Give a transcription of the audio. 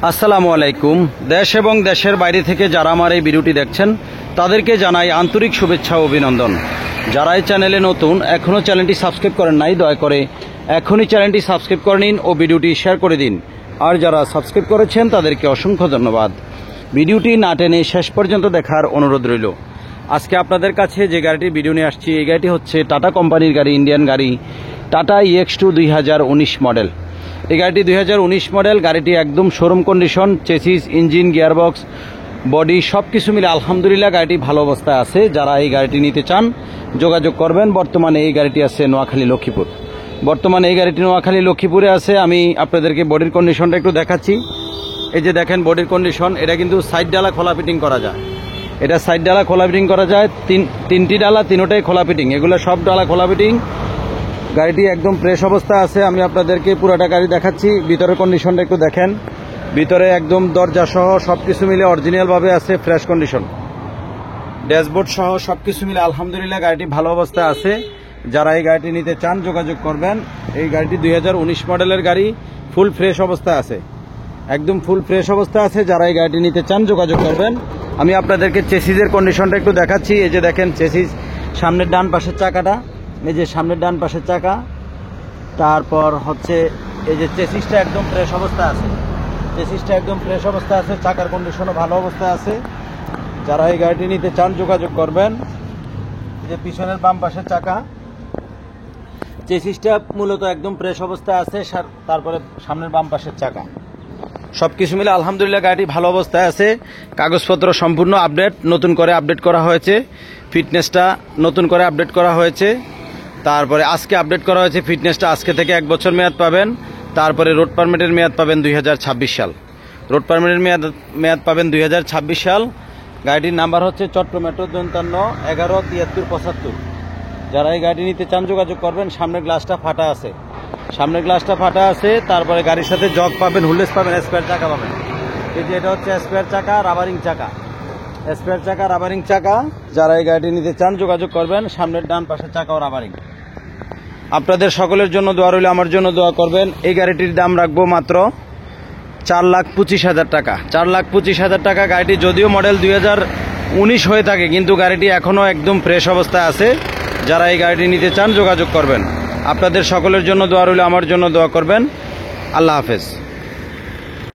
আসসালামু আলাইকুম। দেশ এবং দেশের বাইরে থেকে যারা আমার এই ভিডিওটি দেখছেন তাদেরকে জানাই আন্তরিক শুভেচ্ছা ও অভিনন্দন। যারা এই চ্যানেলে নতুন, এখনও চ্যানেলটি সাবস্ক্রাইব করেন নাই, দয়া করে এখনই চ্যানেলটি সাবস্ক্রাইব করে নিন ও ভিডিওটি শেয়ার করে দিন। আর যারা সাবস্ক্রাইব করেছেন তাদেরকে অসংখ্য ধন্যবাদ। ভিডিওটি না টেনে শেষ পর্যন্ত দেখার অনুরোধ রইল। আজকে আপনাদের কাছে যে গাড়িটির ভিডিও নিয়ে আসছি, এই গাড়িটি হচ্ছে টাটা কোম্পানির গাড়ি, ইন্ডিয়ান গাড়ি, টাটা EX2 2019 মডেল। এই গাড়িটি 2019 মডেল। গাড়িটি একদম showroom condition, chassis, engine, gearbox, body সব কিছু মিলে আলহামদুলিল্লাহ গাড়িটি ভালো অবস্থায় আছে। যারা এই গাড়িটি নিতে চান যোগাযোগ করবেন। বর্তমানে এই গাড়িটি আছে নোয়াখালী লক্ষ্মীপুর। লক্ষ্মীপুরে আছে। আমি আপনাদেরকে বডির কন্ডিশনটা একটু দেখাচ্ছি। এই যে দেখেন বডির কন্ডিশন, এটা কিন্তু সাইড ডালা খোলা ফিটিং করা যায়। এটা সাইড ডালা খোলা ফিটিং করা যায়। তিনটি ডালা, তিনোটাই খোলা ফিটিং। এগুলো সব ডালা খোলা ফিটিং। গাড়িটি একদম ফ্রেশ অবস্থা আছে। আমি আপনাদেরকে পুরোটা গাড়ি দেখাচ্ছি। ভিতরের কন্ডিশনটা একটু দেখেন। ভিতরে একদম দরজা সহ সবকিছু মিলে অরিজিনালভাবে আছে, ফ্রেশ কন্ডিশন। ড্যাশবোর্ড সহ সবকিছু মিলে আলহামদুলিল্লাহ গাড়িটি ভালো অবস্থায় আছে। যারা এই গাড়িটি নিতে চান যোগাযোগ করবেন। এই গাড়িটি 2019 মডেলের গাড়ি, ফুল ফ্রেশ অবস্থায় আছে, একদম ফুল ফ্রেশ অবস্থা আছে। যারা এই গাড়িটি নিতে চান যোগাযোগ করবেন। আমি আপনাদেরকে চেসিসের কন্ডিশনটা একটু দেখাচ্ছি। এই যে দেখেন চেসিস, সামনের ডান পাশের চাকাটা, এই যে সামনের ডান পাশের চাকা। তারপর হচ্ছে এই যে চেসিসটা একদম ফ্রেশ অবস্থা আছে। চাকার কন্ডিশনও ভালো অবস্থায় আছে। যারা এই গাড়িটি নিতে চান যোগাযোগ করবেন। এই যে পিছনের বাম পাশের চাকা, চেসিসটা মূলত একদম ফ্রেশ অবস্থায় আছে। তারপরে সামনের বাম পাশের চাকা, সবকিছু মিলে আলহামদুলিল্লাহ গাড়িটি ভালো অবস্থায় আছে। কাগজপত্র সম্পূর্ণ আপডেট, নতুন করে আপডেট করা হয়েছে। ফিটনেসটা নতুন করে আপডেট করা হয়েছে। তারপরে আজকে আপডেট করা হয়েছে ফিটনেসটা। আজকে থেকে 1 বছর মেয়াদ পাবেন। তারপরে রোড পারমিটের মেয়াদ পাবেন 2026 সাল। রোড পারমিটের মেয়াদ পাবেন 2026 সাল। গাড়িটির নাম্বার হচ্ছে চট্টগ্রাম মেট্রো 54 73 75। যারা এই গাড়ি নিতে চান যোগাযোগ করবেন। সামনের গ্লাসটা ফাটা আছে। তারপরে গাড়ির সাথে জগ পাবেন, হুইলস পাবেন, স্পেয়ার চাকা পাবেন। এই যে এটা হচ্ছে স্পেয়ার চাকা, রাবারিং চাকা। যারা এই গাড়িটি নিতে চান যোগাযোগ করবেন। সামনের ডান পাশের চাকাও রাবারিং। আপনাদের সকলের জন্য দোয়া রইল, আমার জন্য দোয়া করবেন। এই গাড়িটির দাম রাখবো মাত্র 4,25,000 টাকা। 4,25,000 টাকা। গাড়িটি যদিও মডেল 2019 হয়ে থাকে, কিন্তু গাড়িটি এখনও একদম ফ্রেশ অবস্থায় আছে। যারা এই গাড়িটি নিতে চান যোগাযোগ করবেন। আপনাদের সকলের জন্য দোয়া রইল, আমার জন্য দোয়া করবেন। আল্লাহ হাফেজ।